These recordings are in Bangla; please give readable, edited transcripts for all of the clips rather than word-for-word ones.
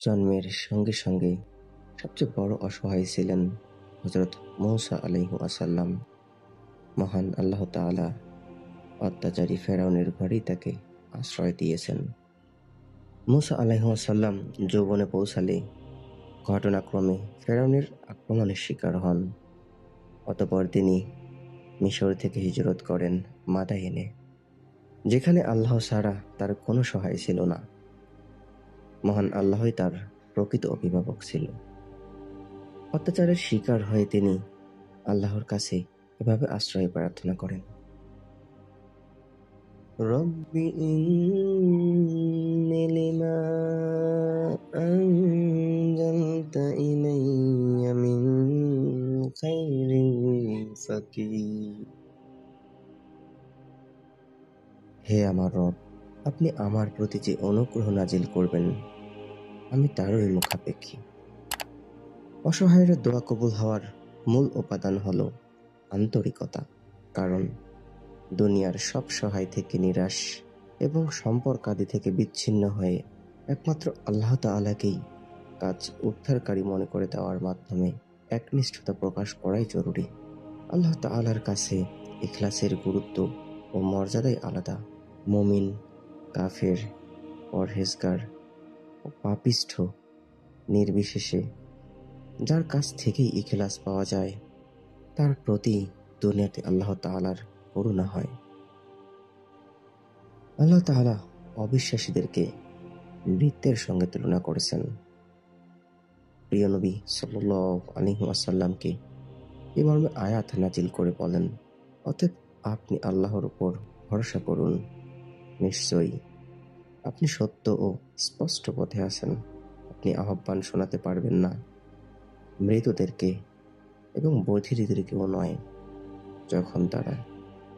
জন্মের সঙ্গে সঙ্গে সবচেয়ে বড় অসহায় ছিলেন হযরত মূসা আলাইহিসসালাম। মহান আল্লাহ তাআলা অত্যাচারী ফেরাউনের ঘরেই তাকে আশ্রয় দিয়েছেন। মূসা আলাইহিসসালাম যৌবনে পৌঁছালে ঘটনাক্রমে ফেরাউনের আক্রমণের শিকার হন। অতঃপর তিনি মিশর থেকে হিজরত করেন মাদায়েনে, যেখানে আল্লাহ ছাড়া তার কোনো সহায় ছিল না। মহান আল্লাহই তার প্রকৃত অভিভাবক ছিল। অত্যাচারের শিকার হয়ে তিনি আল্লাহর কাছে এভাবে আশ্রয় প্রার্থনা করেন, রব্বি ইন্নী লিমা আনজালতা ইলাইয়া মিন খাইরিন ফাকির। হে আমার রব, আপনি আমার প্রতি যে অনুগ্রহ নাজিল করবেন আমি তারই মুখাপেক্ষী। অসহায়ের দোয়া কবুল হওয়ার মূল উপাদান হলো আন্তরিকতা। কারণ দুনিয়ার সব সহায় থেকে নিরাশ এবং সম্পর্কাদি থেকে বিচ্ছিন্ন হয়ে একমাত্র আল্লাহ তাআলাকেই কাজ উদ্ধারকারী মনে করে দেওয়ার মাধ্যমে একনিষ্ঠতা প্রকাশ করাই জরুরি। আল্লাহ তাআলার কাছে ইখলাসের গুরুত্ব ও মর্যাদাই আলাদা। মুমিন, কাফের, পরহেজগার ও পাপিষ্ঠ নির্বিশেষে যার কাছ থেকেই ইখলাস পাওয়া যায় তার প্রতি দুনিয়াতে আল্লাহ তাআলার করুণা হয়। আল্লাহ তাআলা অবিশ্বাসীদেরকে মৃত্যের সঙ্গে তুলনা করেছেন। প্রিয় নবী সাল্লাল্লাহু আলাইহি ওয়াসাল্লামকে এ মর্মে আয়াত নাজিল করে বলেন, অতএব আপনি আল্লাহর উপর ভরসা করুন, নিশ্চয়ই আপনি সত্য ও স্পষ্ট পথে আছেন। আপনি আহ্বান শোনাতে পারবেন না মৃতদেরকে এবং বধিরদেরকেও নয়, যখন তারা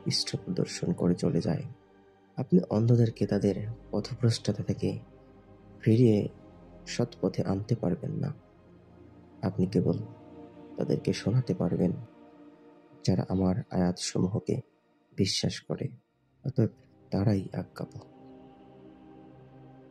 পৃষ্ঠ প্রদর্শন করে চলে যায়। আপনি অন্ধদেরকে তাদের পথভ্রষ্টতা থেকে ফিরিয়ে সৎপথে আনতে পারবেন না। আপনি কেবল তাদেরকে শোনাতে পারবেন যারা আমার আয়াতসমূহকে বিশ্বাস করে, অতএব তারাই আজ্ঞাবহ।